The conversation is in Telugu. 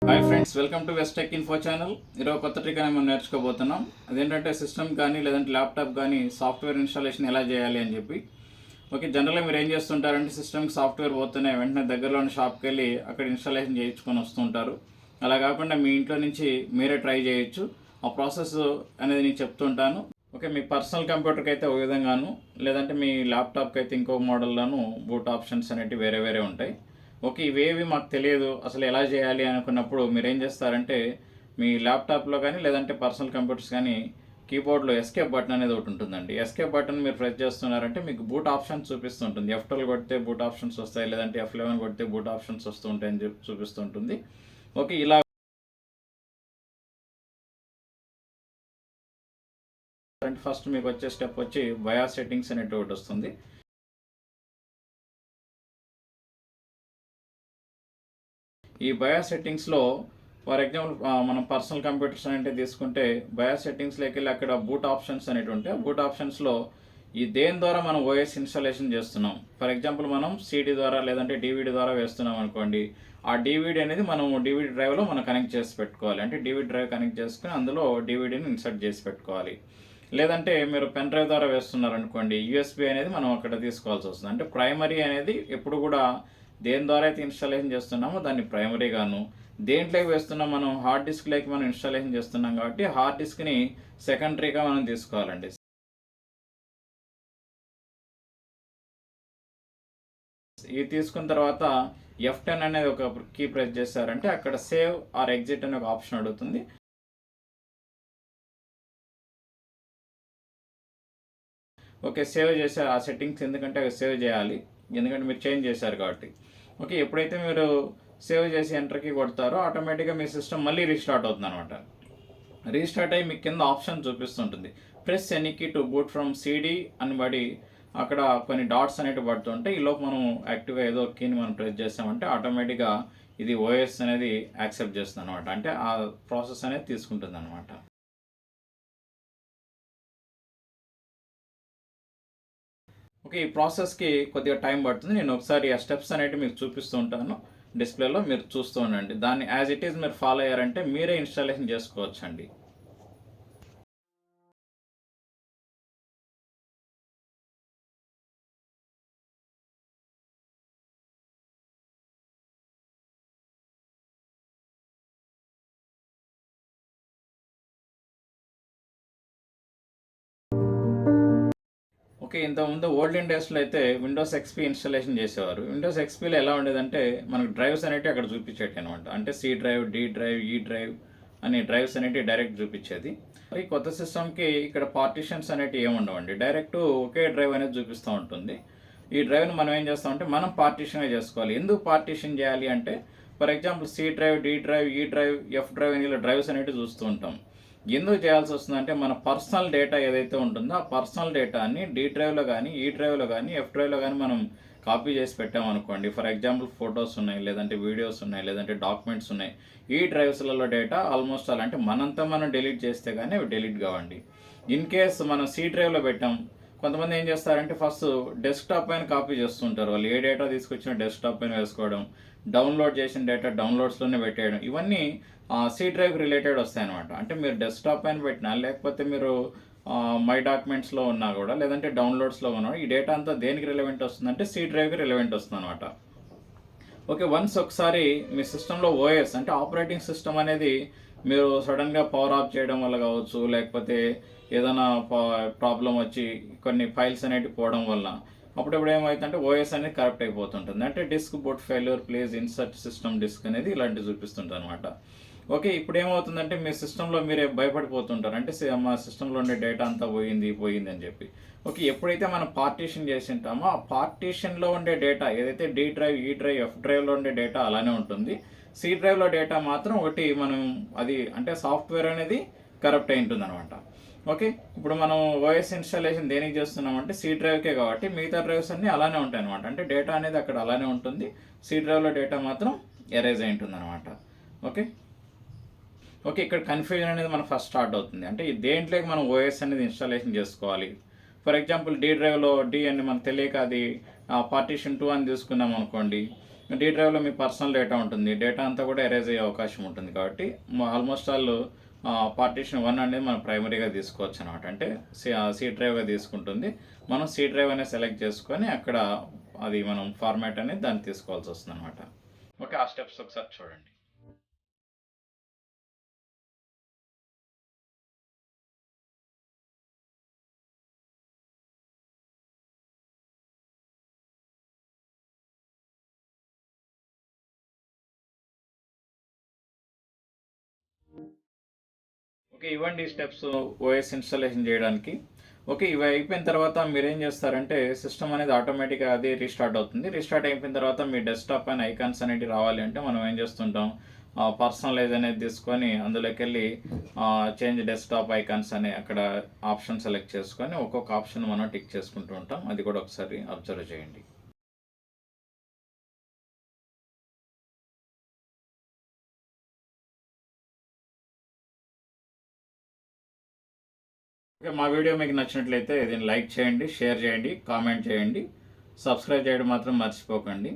Hi friends, welcome to west tech info channel. ఈరోజు కొత్త ట్రిక్ అని మనం నేర్చుకోబోతున్నాం. అదేంటంటే సిస్టమ్ కానీ లేదంటే ల్యాప్టాప్ కానీ సాఫ్ట్వేర్ ఇన్స్టాలేషన్ ఎలా చేయాలి అని చెప్పి. ఓకే, జనరల్గా మీరు ఏం చేస్తుంటారంటే సిస్టమ్కి సాఫ్ట్వేర్ పోతూనే వెంటనే దగ్గరలోని షాప్కి వెళ్ళి అక్కడ ఇన్స్టాలేషన్ చేయించుకొని వస్తుంటారు. అలా కాకుండా మీ ఇంట్లో నుంచి మీరే ట్రై చేయొచ్చు. ఆ ప్రాసెస్ అనేది నేను చెప్తుంటాను. ఓకే, మీ పర్సనల్ కంప్యూటర్కి అయితే ఒక విధంగాను, లేదంటే మీ ల్యాప్టాప్కి అయితే ఇంకో మోడల్లోనూ బూట్ ఆప్షన్స్ అనేవి వేరే వేరే ఉంటాయి. ఓకే, ఇవేవి మాకు తెలియదు అసలు ఎలా చేయాలి అనుకున్నప్పుడు మీరు ఏం చేస్తారంటే మీ ల్యాప్టాప్లో కానీ లేదంటే పర్సనల్ కంప్యూటర్స్ కానీ కీబోర్డ్లో ఎస్కేప్ బటన్ అనేది ఒకటి ఉంటుందండి. ఎస్కేప్ బటన్ మీరు ప్రెస్ చేస్తున్నారంటే మీకు బూట్ ఆప్షన్స్ చూపిస్తుంటుంది. F12 కొడితే బూట్ ఆప్షన్స్ వస్తాయి, లేదంటే F11 కొడితే బూట్ ఆప్షన్స్ వస్తూ ఉంటాయని చెప్పి చూపిస్తుంటుంది. ఓకే, ఇలా ఫస్ట్ మీకు వచ్చే స్టెప్ వచ్చి బయాస్ సెట్టింగ్స్ అనేటి ఒకటి వస్తుంది. ఈ బయాస్ సెట్టింగ్స్లో ఫర్ ఎగ్జాంపుల్ మనం పర్సనల్ కంప్యూటర్స్ అంటే తీసుకుంటే బయాస్ సెట్టింగ్స్లోకి వెళ్ళి అక్కడ బూట్ ఆప్షన్స్ అనేవి ఉంటాయి. బూట్ ఆప్షన్స్లో ఈ దేని ద్వారా మనం ఓఎస్ ఇన్స్టాలేషన్ చేస్తున్నాం, ఫర్ ఎగ్జాంపుల్ మనం సిడి ద్వారా లేదంటే డివిడి ద్వారా వేస్తున్నాం అనుకోండి. ఆ డివిడి అనేది మనం డివిడి డ్రైవ్లో మనం కనెక్ట్ చేసి పెట్టుకోవాలి. అంటే డివిడి డ్రైవ్ కనెక్ట్ చేసుకుని అందులో డివిడిని ఇన్సర్ట్ చేసి పెట్టుకోవాలి. లేదంటే మీరు పెన్ డ్రైవ్ ద్వారా వేస్తున్నారు అనుకోండి, యూఎస్బి అనేది మనం అక్కడ తీసుకోవాల్సి వస్తుంది. అంటే ప్రైమరీ అనేది ఎప్పుడు కూడా దేని ద్వారా అయితే ఇన్స్టాలేషన్ చేస్తున్నామో దాన్ని ప్రైమరీగాను, దేంట్లోకి వేస్తున్నాం మనం హార్డ్ డిస్క్లోకి మనం ఇన్స్టాలేషన్ చేస్తున్నాం కాబట్టి హార్డ్ డిస్క్ని సెకండరీగా మనం తీసుకోవాలండి. ఇది తీసుకున్న తర్వాత F10 అనేది ఒక కీ ప్రెస్ చేశారంటే అక్కడ సేవ్ ఆర్ ఎగ్జిట్ అనే ఒక ఆప్షన్ అడుగుతుంది. ఓకే, సేవ్ చేశారు ఆ సెట్టింగ్స్, ఎందుకంటే అవి సేవ్ చేయాలి, ఎందుకంటే మీరు చేంజ్ చేశారు కాబట్టి. ఓకే, ఎప్పుడైతే మీరు సేవ్ చేసి ఎంటర్కి కొడతారో ఆటోమేటిక్గా మీ సిస్టమ్ మళ్ళీ రీస్టార్ట్ అవుతుంది అనమాట. రీస్టార్ట్ అయ్యి మీకు కింద ఆప్షన్ చూపిస్తుంటుంది, press any key to boot from CD అని బడి అక్కడ కొన్ని డాట్స్ అనేవి పడుతుంటాయి. ఈలోపు మనం యాక్టివ్గా ఏదో కీని మనం ప్రెస్ చేస్తామంటే ఆటోమేటిక్గా ఇది ఓఎస్ అనేది యాక్సెప్ట్ చేస్తుంది అనమాట. అంటే ఆ ప్రాసెస్ అనేది తీసుకుంటుంది అనమాట. ఓకే, ఈ ప్రాసెస్కి కొద్దిగా టైం పడుతుంది. నేను ఒకసారి ఆ స్టెప్స్ అనేవి మీకు చూపిస్తూ ఉంటాను డిస్ప్లేలో, మీరు చూస్తూ ఉండండి. దాన్ని యాజ్ ఇట్ ఈజ్ మీరు ఫాలో అయ్యారంటే మీరే ఇన్స్టాలేషన్ చేసుకోవచ్చండి. ఓకే, ఇంతకుముందు ఓల్డెన్ డేస్లో అయితే విండోస్ ఎక్స్పీ ఇన్స్టాలేషన్ చేసేవారు. విండోస్ ఎక్స్పీలో ఎలా ఉండేదంటే మనకు డ్రైవ్స్ అనేవి అక్కడ చూపించేటి అనమాట. అంటే C drive, D drive, E drive అని డ్రైవ్స్ అనేవి డైరెక్ట్ చూపించేది. ఈ కొత్త సిస్టమ్కి ఇక్కడ పార్టిషన్స్ అనేవి ఏమి ఉండవండి, డైరెక్ట్ ఒకే డ్రైవ్ అనేది చూపిస్తూ ఉంటుంది. ఈ డ్రైవ్ని మనం ఏం చేస్తామంటే మనం పార్టిషన్గా చేసుకోవాలి. ఎందుకు పార్టిషన్ చేయాలి అంటే for example C drive, D drive, E drive, F drive అని ఇలా డ్రైవ్స్ అనేవి చూస్తూ ఉంటాం. ఎందుకు చేయాల్సి వస్తుందంటే మన పర్సనల్ డేటా ఏదైతే ఉంటుందో ఆ పర్సనల్ డేటాని డి డ్రైవ్లో కానీ, ఈ డ్రైవ్లో కానీ, ఎఫ్ డ్రైవ్లో కానీ మనం కాపీ చేసి పెట్టామనుకోండి. ఫర్ ఎగ్జాంపుల్ ఫొటోస్ ఉన్నాయి, లేదంటే వీడియోస్ ఉన్నాయి, లేదంటే డాక్యుమెంట్స్ ఉన్నాయి. ఈ డ్రైవ్స్లలో డేటా ఆల్మోస్ట్ అలా అంటే మనంతా మనం డిలీట్ చేస్తే కానీ అవి డిలీట్ కావండి. ఇన్ కేస్ మనం సి డ్రైవ్లో పెట్టాం, కొంతమంది ఏం చేస్తారంటే ఫస్ట్ డెస్క్టాప్ పైన కాపీ చేస్తుంటారు. వాళ్ళు ఏ డేటా తీసుకొచ్చిన డెస్క్టాప్ పైన వేసుకోవడం, డౌన్లోడ్ చేసిన డేటా డౌన్లోడ్స్లోనే పెట్టేయడం, ఇవన్నీ సి డ్రైవ్ రిలేటెడ్ వస్తాయి అనమాట. అంటే మీరు డెస్క్టాప్ పైన పెట్టినా లేకపోతే మీరు మై డాక్యుమెంట్స్లో ఉన్నా కూడా, లేదంటే డౌన్లోడ్స్లో ఉన్నా ఈ డేటా అంతా దేనికి రిలవెంట్ వస్తుందంటే సి డ్రైవ్కి రిలవెంట్ వస్తుంది అనమాట. ఓకే, వన్స్ ఒకసారి మీ సిస్టంలో ఓఎస్ అంటే ఆపరేటింగ్ సిస్టమ్ అనేది మీరు సడన్గా పవర్ ఆఫ్ చేయడం వల్ల కావచ్చు, లేకపోతే ఏదైనా ప్రాబ్లం వచ్చి కొన్ని ఫైల్స్ అనేవి పోవడం వల్ల అప్పుడప్పుడు ఏమవుతుందంటే ఓఎస్ అనేది కరెక్ట్ అయిపోతుంటుంది. అంటే disk boot failure please insert system disk అనేది ఇలాంటివి చూపిస్తుంటుంది అనమాట. ఓకే, ఇప్పుడు ఏమవుతుందంటే మీ సిస్టంలో మీరే భయపడిపోతుంటారు, అంటే మా సిస్టంలో ఉండే డేటా అంతా పోయింది అని చెప్పి. ఓకే, ఎప్పుడైతే మనం పార్టీషన్ చేసి ఉంటామో ఆ పార్టీషన్లో ఉండే డేటా ఏదైతే D drive, E drive, F డ్రైవ్లో ఉండే డేటా అలానే ఉంటుంది. సి డ్రైవ్లో డేటా మాత్రం ఒకటి మనం అది అంటే సాఫ్ట్వేర్ అనేది కరప్ట్ అయి ఉంటుంది అనమాట. ఓకే, ఇప్పుడు మనం ఓఎస్ ఇన్స్టాలేషన్ దేనికి చేస్తున్నామంటే సి డ్రైవ్కే కాబట్టి మిగతా డ్రైవ్స్ అన్నీ అలానే ఉంటాయి అనమాట. అంటే డేటా అనేది అక్కడ అలానే ఉంటుంది, సి డ్రైవ్లో డేటా మాత్రం ఎరేజ్ అయి ఉంటుంది అనమాట. ఓకే ఓకే ఇక్కడ కన్ఫ్యూజన్ అనేది మనం ఫస్ట్ స్టార్ట్ అవుతుంది. అంటే దేంట్లోకి మనం ఓఎస్ అనేది ఇన్స్టాలేషన్ చేసుకోవాలి. ఫర్ ఎగ్జాంపుల్ డి డ్రైవ్లో డి అని మనకు తెలియక అది పార్టీషన్ 2 అని తీసుకున్నాం అనుకోండి. డి డ్రైవ్లో మీ పర్సనల్ డేటా ఉంటుంది. డేటా అంతా కూడా ఎరేజ్ అయ్యే అవకాశం ఉంటుంది కాబట్టి ఆల్మోస్ట్ ఆల్ పార్టీషన్ 1 అనేది మనం ప్రైమరీగా తీసుకోవచ్చు అనమాట. అంటే సి డ్రైవ్గా తీసుకుంటుంది. మనం సి డ్రైవ్ అనేది సెలెక్ట్ చేసుకొని అక్కడ అది మనం ఫార్మాట్ అనేది దాన్ని తీసుకోవాల్సి వస్తుంది అనమాట. ఓకే, ఆ స్టెప్స్ ఒకసారి చూడండి. ఓకే, ఇవ్వండి స్టెప్స్ ఓఎస్ ఇన్స్టాలేషన్ చేయడానికి. ఓకే, ఇవి అయిపోయిన తర్వాత మీరు ఏం చేస్తారంటే సిస్టమ్ అనేది ఆటోమేటిక్గా అది రీస్టార్ట్ అవుతుంది. రీస్టార్ట్ అయిపోయిన తర్వాత మీ డెస్క్టాప్ పైన ఐకాన్స్ అనేవి రావాలి అంటే మనం ఏం చేస్తుంటాం, పర్సనలైజ్ అనేది తీసుకొని అందులోకి వెళ్ళి చేంజ్ డెస్క్టాప్ ఐకాన్స్ అనే అక్కడ ఆప్షన్ సెలెక్ట్ చేసుకొని ఒక్కొక్క ఆప్షన్ మనం టిక్ చేసుకుంటూ ఉంటాం. అది కూడా ఒకసారి అబ్జర్వ్ చేయండి. ఓకే, మా వీడియో మీకు నచ్చినట్లయితే దీన్ని లైక్ చేయండి, షేర్ చేయండి, కామెంట్ చేయండి, సబ్స్క్రైబ్ చేయడం మాత్రం మర్చిపోకండి.